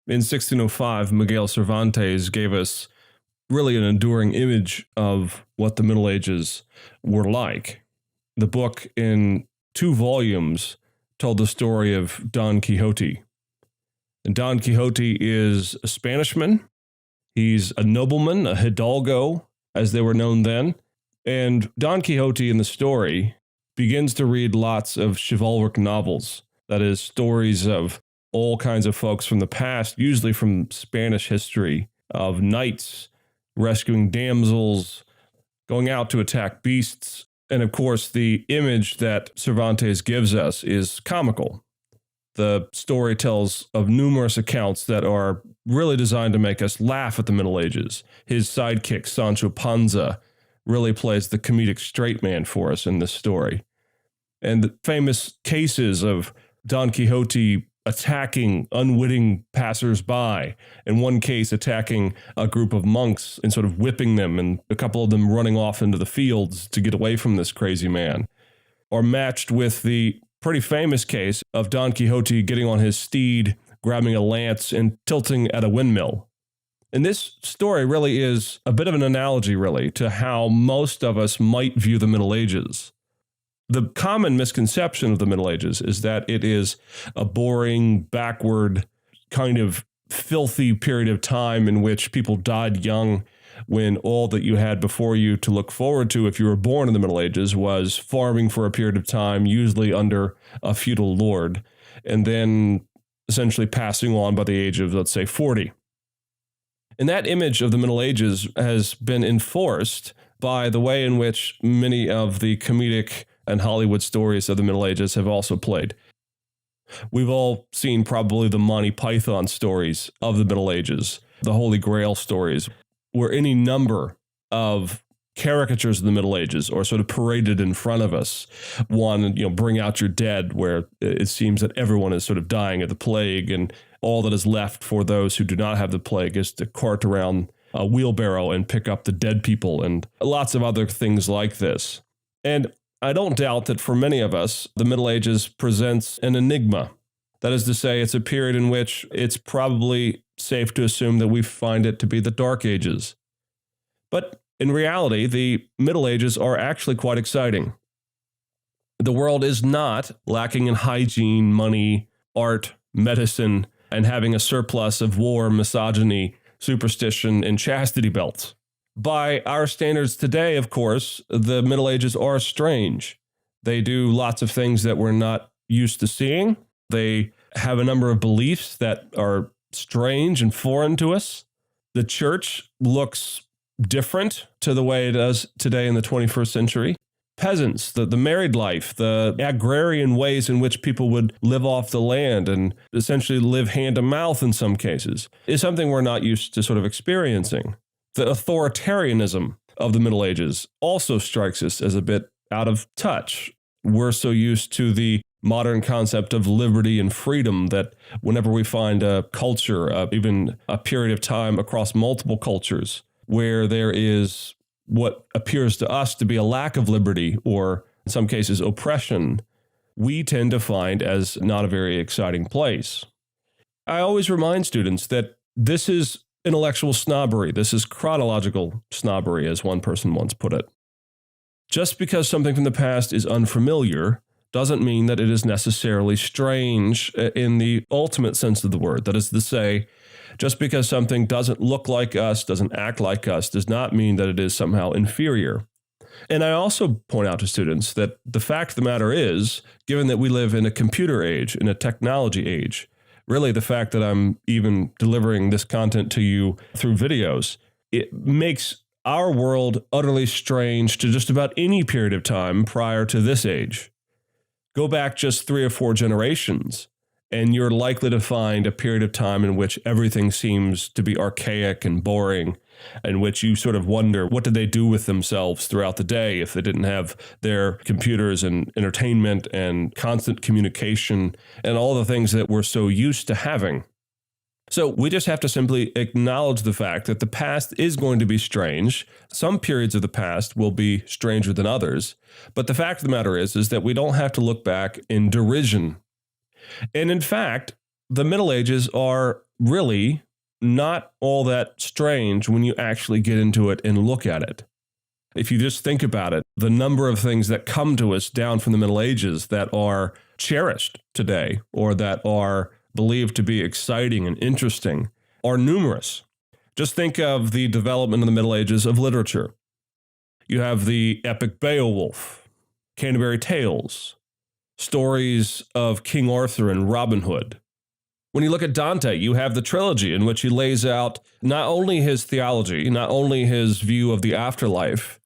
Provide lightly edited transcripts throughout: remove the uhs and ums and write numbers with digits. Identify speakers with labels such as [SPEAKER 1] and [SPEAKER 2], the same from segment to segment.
[SPEAKER 1] In 1605, Miguel Cervantes gave us really an enduring image of what the Middle Ages were like. The book, in 2 volumes, told the story of Don Quixote. And Don Quixote is a Spanishman. He's a nobleman, a hidalgo, as they were known then. And Don Quixote in the story begins to read lots of chivalric novels. That is, stories of all kinds of folks from the past, usually from Spanish history, of knights rescuing damsels, going out to attack beasts. And of course, the image that Cervantes gives us is comical. The story tells of numerous accounts that are really designed to make us laugh at the Middle Ages. His sidekick, Sancho Panza, really plays the comedic straight man for us in this story. And the famous cases of Don Quixote attacking unwitting passers-by, in one case attacking a group of monks and sort of whipping them, and a couple of them running off into the fields to get away from this crazy man, are matched with the pretty famous case of Don Quixote getting on his steed, grabbing a lance, and tilting at a windmill. And this story really is a bit of an analogy, really, to how most of us might view the Middle Ages. The common misconception of the Middle Ages is that it is a boring, backward, kind of filthy period of time in which people died young, when all that you had before you to look forward to if you were born in the Middle Ages was farming for a period of time, usually under a feudal lord, and then essentially passing on by the age of, let's say, 40. And that image of the Middle Ages has been enforced by the way in which many of the comedic and Hollywood stories of the Middle Ages have also played. We've all seen probably the Monty Python stories of the Middle Ages, the Holy Grail stories, where any number of caricatures of the Middle Ages are sort of paraded in front of us. One, Bring Out Your Dead, where it seems that everyone is sort of dying of the plague, and all that is left for those who do not have the plague is to cart around a wheelbarrow and pick up the dead people, and lots of other things like this. And I don't doubt that for many of us, the Middle Ages presents an enigma. That is to say, it's a period in which it's probably safe to assume that we find it to be the Dark Ages. But in reality, the Middle Ages are actually quite exciting. The world is not lacking in hygiene, money, art, medicine, and having a surplus of war, misogyny, superstition, and chastity belts. By our standards today, of course, the Middle Ages are strange. They do lots of things that we're not used to seeing. They have a number of beliefs that are strange and foreign to us. The church looks different to the way it does today in the 21st century. Peasants, the married life, the agrarian ways in which people would live off the land and essentially live hand to mouth in some cases, is something we're not used to sort of experiencing. The authoritarianism of the Middle Ages also strikes us as a bit out of touch. We're so used to the modern concept of liberty and freedom that whenever we find a culture, even a period of time across multiple cultures, where there is what appears to us to be a lack of liberty, or in some cases oppression, we tend to find as not a very exciting place. I always remind students that this is intellectual snobbery. This is chronological snobbery, as one person once put it. Just because something from the past is unfamiliar doesn't mean that it is necessarily strange in the ultimate sense of the word. That is to say, just because something doesn't look like us, doesn't act like us, does not mean that it is somehow inferior. And I also point out to students that the fact of the matter is, given that we live in a computer age, in a technology age, really the fact that I'm even delivering this content to you through videos, it makes our world utterly strange to just about any period of time prior to this age. Go back just 3 or 4 generations, and you're likely to find a period of time in which everything seems to be archaic and boring, in which you sort of wonder, what did they do with themselves throughout the day if they didn't have their computers and entertainment and constant communication and all the things that we're so used to having? So we just have to simply acknowledge the fact that the past is going to be strange. Some periods of the past will be stranger than others. But the fact of the matter is that we don't have to look back in derision. And in fact, the Middle Ages are really not all that strange when you actually get into it and look at it. If you just think about it, the number of things that come to us down from the Middle Ages that are cherished today or that are believed to be exciting and interesting are numerous. Just think of the development in the Middle Ages of literature. You have the epic Beowulf, Canterbury Tales, stories of King Arthur and Robin Hood. When you look at Dante, you have the trilogy in which he lays out not only his theology, not only his view of the afterlife,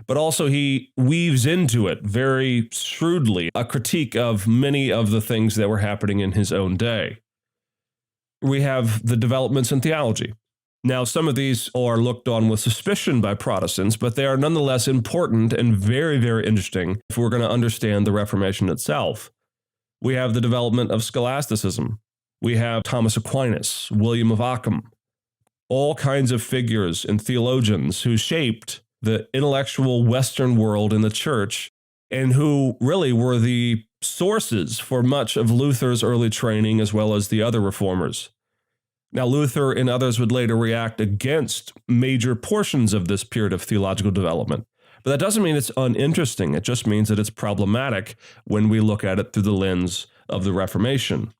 [SPEAKER 1] but also he weaves into it very shrewdly a critique of many of the things that were happening in his own day. We have the developments in theology. Now, some of these are looked on with suspicion by Protestants, but they are nonetheless important and very, very interesting if we're going to understand the Reformation itself. We have the development of scholasticism. We have Thomas Aquinas, William of Ockham, all kinds of figures and theologians who shaped the intellectual Western world in the church and who really were the sources for much of Luther's early training as well as the other reformers. Now, Luther and others would later react against major portions of this period of theological development. But that doesn't mean it's uninteresting. It just means that it's problematic when we look at it through the lens of the Reformation.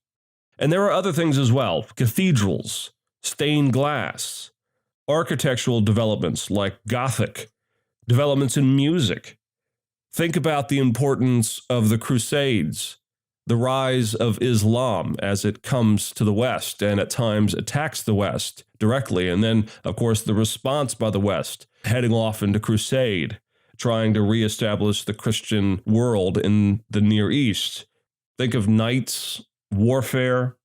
[SPEAKER 1] And there are other things as well: cathedrals, stained glass, architectural developments like Gothic, developments in music. Think about the importance of the Crusades, the rise of Islam as it comes to the West and at times attacks the West directly. And then, of course, the response by the West, heading off into crusade, trying to reestablish the Christian world in the Near East. Think of knights, warfare,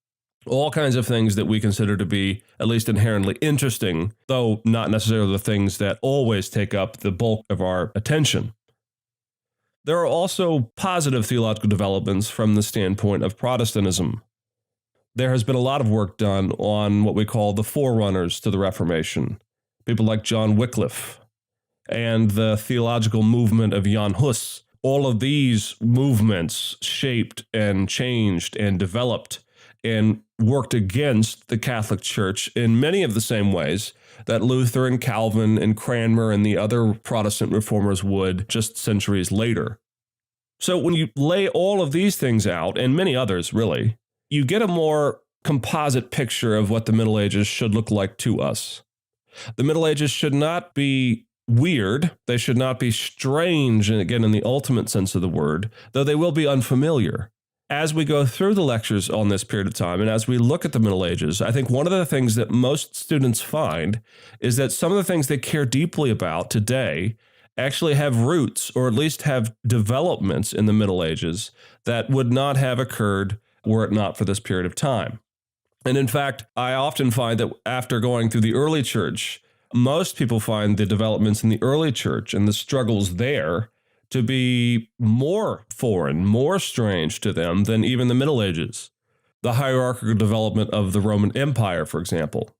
[SPEAKER 1] all kinds of things that we consider to be at least inherently interesting, though not necessarily the things that always take up the bulk of our attention. There are also positive theological developments from the standpoint of Protestantism. There has been a lot of work done on what we call the forerunners to the Reformation, people like John Wycliffe and the theological movement of Jan Hus. All of these movements shaped and changed and developed and worked against the Catholic Church in many of the same ways that Luther and Calvin and Cranmer and the other Protestant reformers would just centuries later. So when you lay all of these things out, and many others really, you get a more composite picture of what the Middle Ages should look like to us. The Middle Ages should not be weird. They should not be strange, and again, in the ultimate sense of the word, though they will be unfamiliar. As we go through the lectures on this period of time, and as we look at the Middle Ages, I think one of the things that most students find is that some of the things they care deeply about today actually have roots, or at least have developments in the Middle Ages that would not have occurred were it not for this period of time. And in fact, I often find that after going through the early church, most people find the developments in the early church and the struggles there to be more foreign, more strange to them than even the Middle Ages. The hierarchical development of the Roman Empire, for example.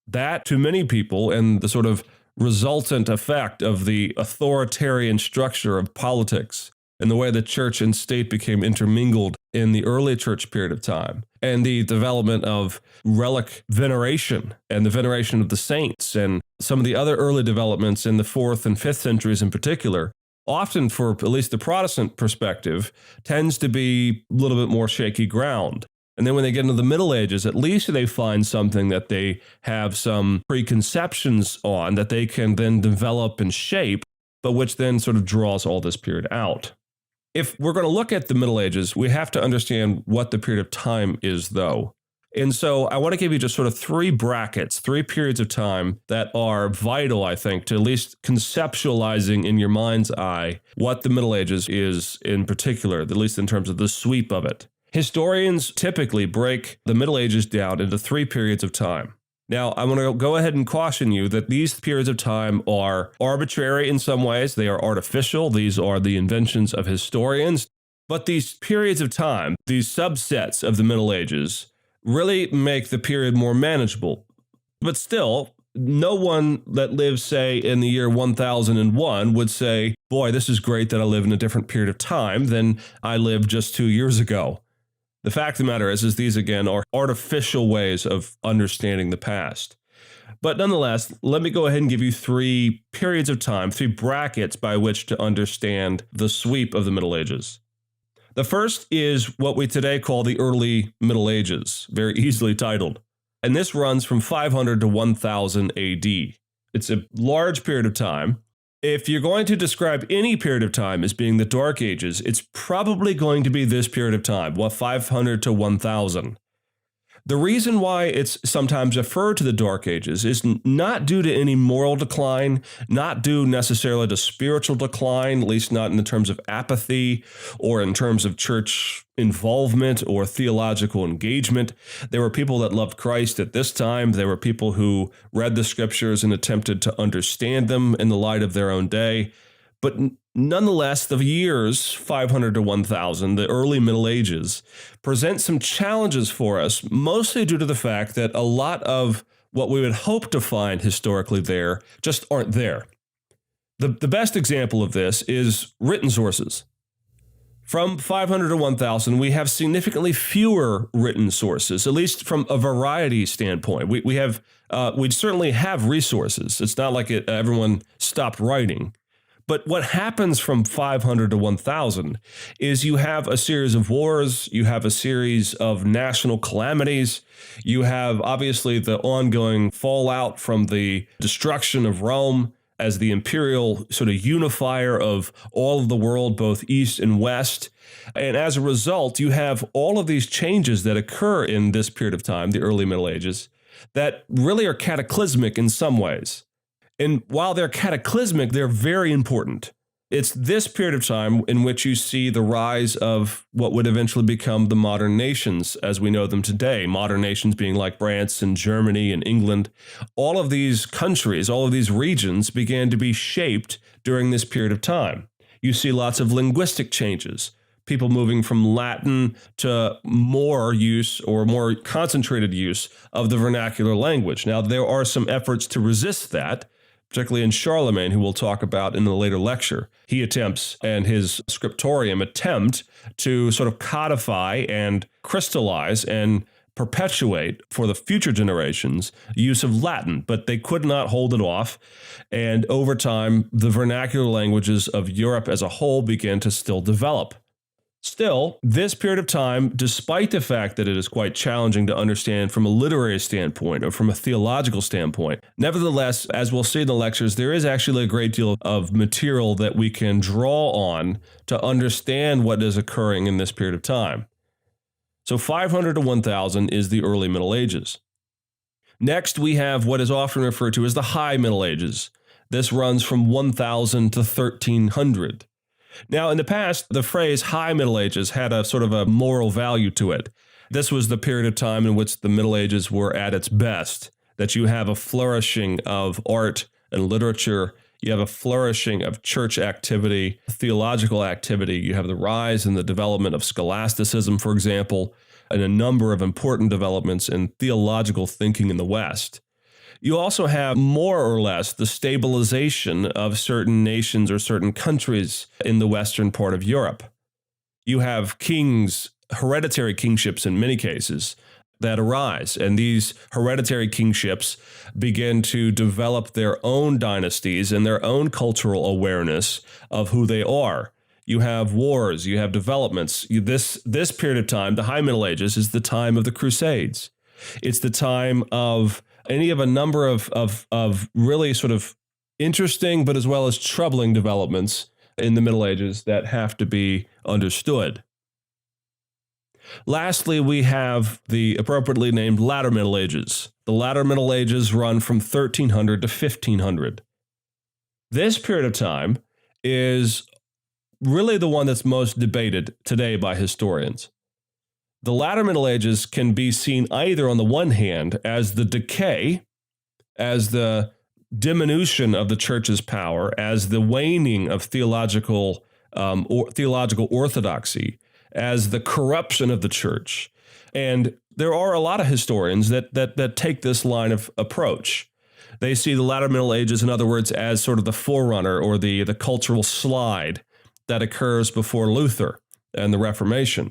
[SPEAKER 1] That, to many people, and the sort of resultant effect of the authoritarian structure of politics and the way the church and state became intermingled in the early church period of time, and the development of relic veneration and the veneration of the saints and some of the other early developments in the 4th and 5th centuries in particular, often for at least the Protestant perspective, tends to be a little bit more shaky ground. And then when they get into the Middle Ages, at least they find something that they have some preconceptions on that they can then develop and shape, but which then sort of draws all this period out. If we're going to look at the Middle Ages, we have to understand what the period of time is, though. And so I want to give you just sort of three brackets, three periods of time that are vital, I think, to at least conceptualizing in your mind's eye what the Middle Ages is in particular, at least in terms of the sweep of it. Historians typically break the Middle Ages down into three periods of time. Now, I want to go ahead and caution you that these periods of time are arbitrary in some ways. They are artificial. These are the inventions of historians. But these periods of time, these subsets of the Middle Ages, really make the period more manageable. But still, no one that lives, say, in the year 1001 would say, boy, this is great that I live in a different period of time than I lived just 2 years ago. The fact of the matter is these, again, are artificial ways of understanding the past. But nonetheless, let me go ahead and give you 3 periods of time, 3 brackets by which to understand the sweep of the Middle Ages. The first is what we today call the early Middle Ages, very easily titled. And this runs from 500 to 1000 AD. It's a large period of time. If you're going to describe any period of time as being the Dark Ages, it's probably going to be this period of time, 500 to 1000. The reason why it's sometimes referred to the Dark Ages is not due to any moral decline, not due necessarily to spiritual decline, at least not in the terms of apathy or in terms of church involvement or theological engagement. There were people that loved Christ at this time. There were people who read the scriptures and attempted to understand them in the light of their own day. But nonetheless, the years 500 to 1000, the early Middle Ages, present some challenges for us, mostly due to the fact that a lot of what we would hope to find historically there just aren't there. The best example of this is written sources. From 500 to 1000, we have significantly fewer written sources, at least from a variety standpoint. We certainly have resources. It's not like everyone stopped writing. But what happens from 500 to 1000 is you have a series of wars, you have a series of national calamities, you have obviously the ongoing fallout from the destruction of Rome as the imperial sort of unifier of all of the world, both East and West. And as a result, you have all of these changes that occur in this period of time, the early Middle Ages, that really are cataclysmic in some ways. And while they're cataclysmic, they're very important. It's this period of time in which you see the rise of what would eventually become the modern nations as we know them today. Modern nations being like France and Germany and England. All of these countries, all of these regions began to be shaped during this period of time. You see lots of linguistic changes. People moving from Latin to more use or more concentrated use of the vernacular language. Now, there are some efforts to resist that, particularly in Charlemagne, who we'll talk about in a later lecture. He attempts, and his scriptorium attempt to sort of codify and crystallize and perpetuate for the future generations use of Latin, but they could not hold it off. And over time, the vernacular languages of Europe as a whole began to still develop. Still, this period of time, despite the fact that it is quite challenging to understand from a literary standpoint or from a theological standpoint, nevertheless, as we'll see in the lectures, there is actually a great deal of material that we can draw on to understand what is occurring in this period of time. So 500 to 1000 is the early Middle Ages. Next, we have what is often referred to as the High Middle Ages. This runs from 1000 to 1300. Now, in the past, the phrase High Middle Ages had a sort of a moral value to it. This was the period of time in which the Middle Ages were at its best, that you have a flourishing of art and literature, you have a flourishing of church activity, theological activity, you have the rise and the development of scholasticism, for example, and a number of important developments in theological thinking in the West. You also have more or less the stabilization of certain nations or certain countries in the western part of Europe. You have kings, hereditary kingships in many cases, that arise, and these hereditary kingships begin to develop their own dynasties and their own cultural awareness of who they are. You have wars, you have developments. This period of time, the High Middle Ages, is the time of the Crusades. It's the time of any of a number of really sort of interesting but as well as troubling developments in the Middle Ages that have to be understood. Lastly, we have the appropriately named Latter Middle Ages. The Latter Middle Ages run from 1300 to 1500. This period of time is really the one that's most debated today by historians. The latter Middle Ages can be seen either on the one hand as the decay, as the diminution of the church's power, as the waning of theological orthodoxy, as the corruption of the church. And there are a lot of historians that take this line of approach. They see the latter Middle Ages, in other words, as sort of the forerunner or the cultural slide that occurs before Luther and the Reformation.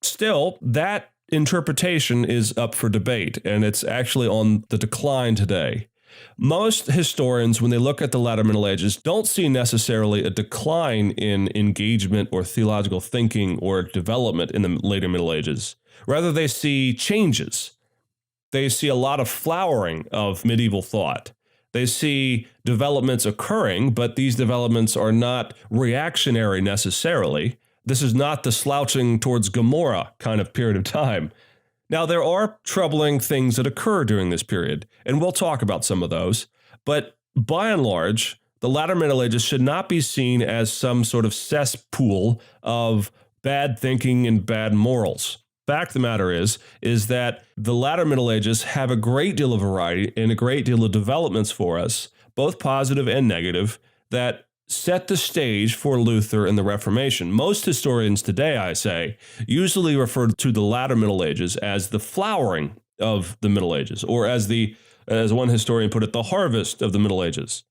[SPEAKER 1] Still, that interpretation is up for debate, and it's actually on the decline today. Most historians, when they look at the latter Middle Ages, don't see necessarily a decline in engagement or theological thinking or development in the later Middle Ages. Rather, they see changes. They see a lot of flowering of medieval thought. They see developments occurring, but these developments are not reactionary necessarily. This is not the slouching towards Gomorrah kind of period of time. Now, there are troubling things that occur during this period, and we'll talk about some of those. But by and large, the latter Middle Ages should not be seen as some sort of cesspool of bad thinking and bad morals. Fact of the matter is that the latter Middle Ages have a great deal of variety and a great deal of developments for us, both positive and negative, that set the stage for Luther and the Reformation. Most historians today, I say, usually refer to the latter Middle Ages as the flowering of the Middle Ages, or as one historian put it, the harvest of the Middle Ages.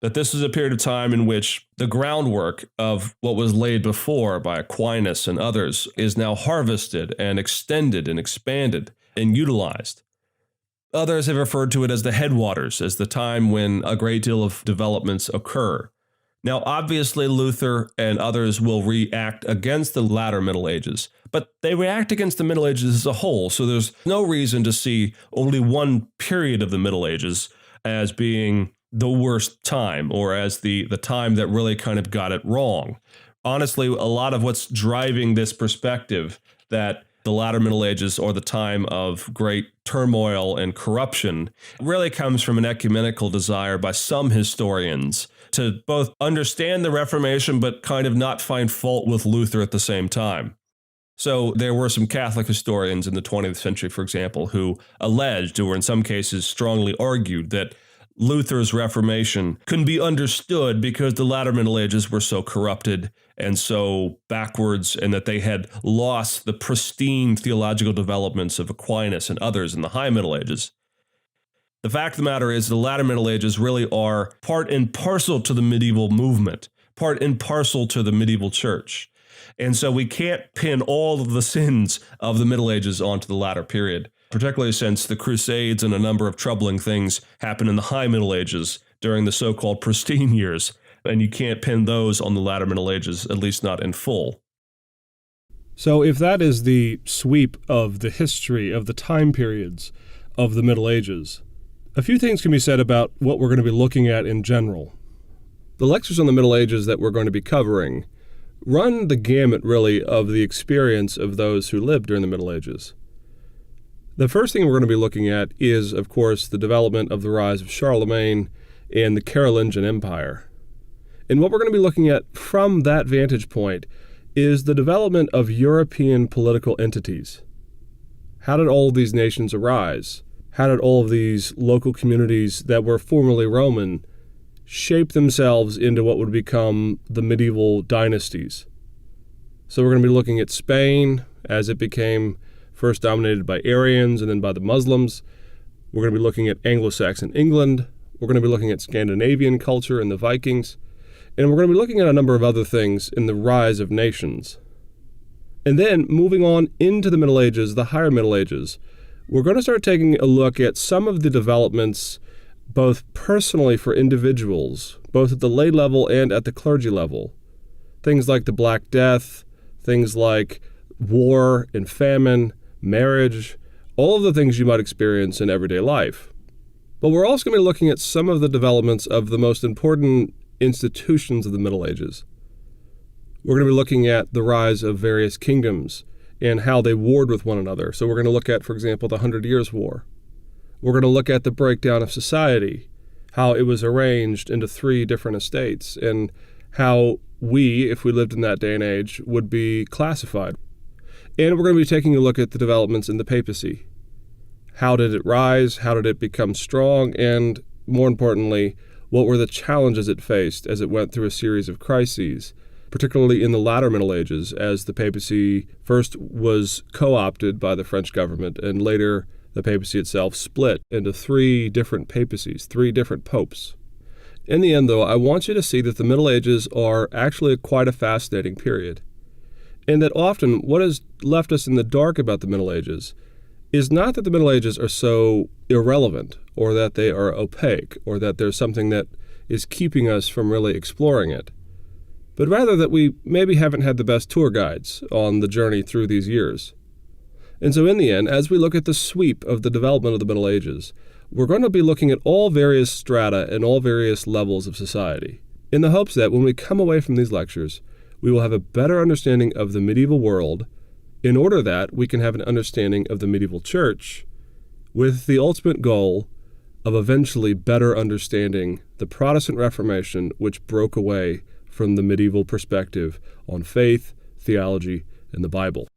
[SPEAKER 1] That this is a period of time in which the groundwork of what was laid before by Aquinas and others is now harvested and extended and expanded and utilized. Others have referred to it as the headwaters, as the time when a great deal of developments occur. Now, obviously, Luther and others will react against the latter Middle Ages, but they react against the Middle Ages as a whole, so there's no reason to see only one period of the Middle Ages as being the worst time, or as the time that really kind of got it wrong. Honestly, a lot of what's driving this perspective that the latter Middle Ages, or the time of great turmoil and corruption, really comes from an ecumenical desire by some historians to both understand the Reformation but kind of not find fault with Luther at the same time. So there were some Catholic historians in the 20th century, for example, who alleged, or in some cases strongly argued, that Luther's Reformation couldn't be understood because the latter Middle Ages were so corrupted and so backwards, and that they had lost the pristine theological developments of Aquinas and others in the High Middle Ages. The fact of the matter is the latter Middle Ages really are part and parcel to the medieval movement, part and parcel to the medieval church. And so we can't pin all of the sins of the Middle Ages onto the latter period, particularly since the Crusades and a number of troubling things happened in the High Middle Ages during the so-called pristine years, and you can't pin those on the latter Middle Ages, at least not in full.
[SPEAKER 2] So if that is the sweep of the history of the time periods of the Middle Ages, a few things can be said about what we're going to be looking at in general. The lectures on the Middle Ages that we're going to be covering run the gamut, really, of the experience of those who lived during the Middle Ages. The first thing we're going to be looking at is, of course, the development of the rise of Charlemagne and the Carolingian Empire. And what we're going to be looking at from that vantage point is the development of European political entities. How did all of these nations arise? How did all of these local communities that were formerly Roman shape themselves into what would become the medieval dynasties? So we're going to be looking at Spain as it became first dominated by Arians and then by the Muslims. We're going to be looking at Anglo-Saxon England. We're going to be looking at Scandinavian culture and the Vikings. And we're going to be looking at a number of other things in the rise of nations. And then moving on into the Middle Ages, the higher Middle Ages, we're going to start taking a look at some of the developments both personally for individuals, both at the lay level and at the clergy level. Things like the Black Death, things like war and famine, marriage, all of the things you might experience in everyday life. But we're also going to be looking at some of the developments of the most important institutions of the Middle Ages. We're going to be looking at the rise of various kingdoms and how they warred with one another. So we're going to look at, for example, the 100 Years' War. We're going to look at the breakdown of society, how it was arranged into 3 different estates, and how we, if we lived in that day and age, would be classified. And we're going to be taking a look at the developments in the papacy. How did it rise? How did it become strong? And more importantly, what were the challenges it faced as it went through a series of crises, particularly in the latter Middle Ages, as the papacy first was co-opted by the French government, and later the papacy itself split into 3 different papacies, 3 different popes. In the end, though, I want you to see that the Middle Ages are actually quite a fascinating period. And that often what has left us in the dark about the Middle Ages is not that the Middle Ages are so irrelevant or that they are opaque or that there's something that is keeping us from really exploring it, but rather that we maybe haven't had the best tour guides on the journey through these years. And so in the end, as we look at the sweep of the development of the Middle Ages, we're going to be looking at all various strata and all various levels of society, in the hopes that when we come away from these lectures, we will have a better understanding of the medieval world, in order that we can have an understanding of the medieval church, with the ultimate goal of eventually better understanding the Protestant Reformation, which broke away from the medieval perspective on faith, theology, and the Bible.